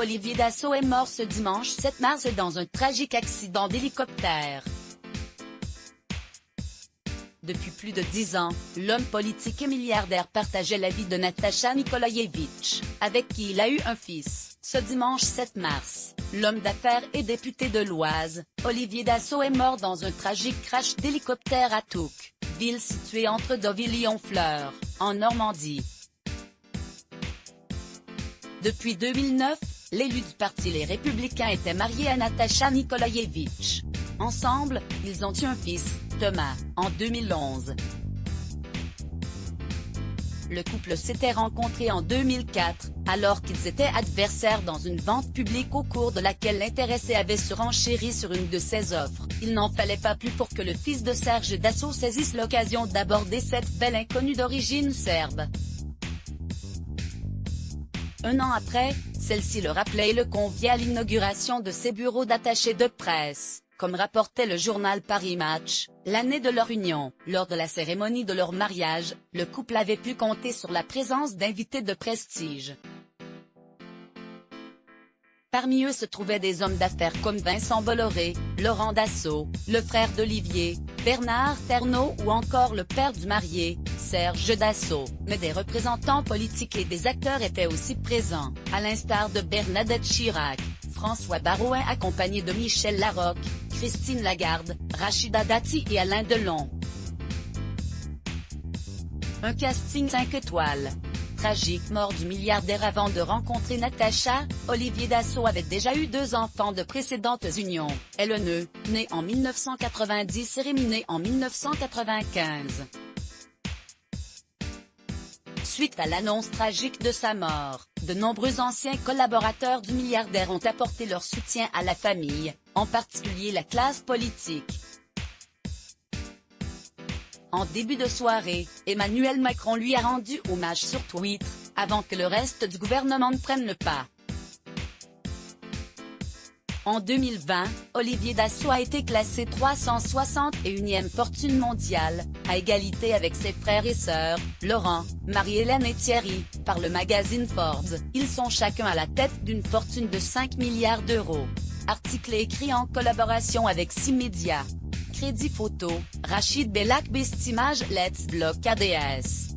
Olivier Dassault est mort ce dimanche 7 mars dans un tragique accident d'hélicoptère. Depuis plus de 10 ans, l'homme politique et milliardaire partageait la vie de Natacha Nikolaïevitch, avec qui il a eu un fils. Ce dimanche 7 mars, l'homme d'affaires et député de l'Oise, Olivier Dassault est mort dans un tragique crash d'hélicoptère à Touques, ville située entre Deauville et Honfleur, en Normandie. Depuis 2009, l'élu du parti Les Républicains était marié à Natacha Nikolaïevitch. Ensemble, ils ont eu un fils, Thomas, en 2011. Le couple s'était rencontré en 2004, alors qu'ils étaient adversaires dans une vente publique au cours de laquelle l'intéressé avait surenchéri sur une de ses offres. Il n'en fallait pas plus pour que le fils de Serge Dassault saisisse l'occasion d'aborder cette belle inconnue d'origine serbe. Un an après, celle-ci le rappelait et le conviait à l'inauguration de ses bureaux d'attaché de presse. Comme rapportait le journal Paris Match, l'année de leur union, lors de la cérémonie de leur mariage, le couple avait pu compter sur la présence d'invités de prestige. Parmi eux se trouvaient des hommes d'affaires comme Vincent Bolloré, Laurent Dassault, le frère d'Olivier, Bernard Ternaut ou encore le père du marié, Serge Dassault. Mais des représentants politiques et des acteurs étaient aussi présents, à l'instar de Bernadette Chirac, François Baroin accompagné de Michel Larocque, Christine Lagarde, Rachida Dati et Alain Delon. Un casting 5 étoiles. Tragique mort du milliardaire avant de rencontrer Natacha, Olivier Dassault avait déjà eu 2 enfants de précédentes unions, Hélène, née en 1990 et Rémi né en 1995. Suite à l'annonce tragique de sa mort, de nombreux anciens collaborateurs du milliardaire ont apporté leur soutien à la famille, en particulier la classe politique. En début de soirée, Emmanuel Macron lui a rendu hommage sur Twitter, avant que le reste du gouvernement ne prenne le pas. En 2020, Olivier Dassault a été classé 361e fortune mondiale, à égalité avec ses frères et sœurs, Laurent, Marie-Hélène et Thierry, par le magazine Forbes. Ils sont chacun à la tête d'une fortune de 5 milliards d'euros. Article écrit en collaboration avec 6 médias. Crédit photo, Rachid Bellak Best Image Let's Block ADS.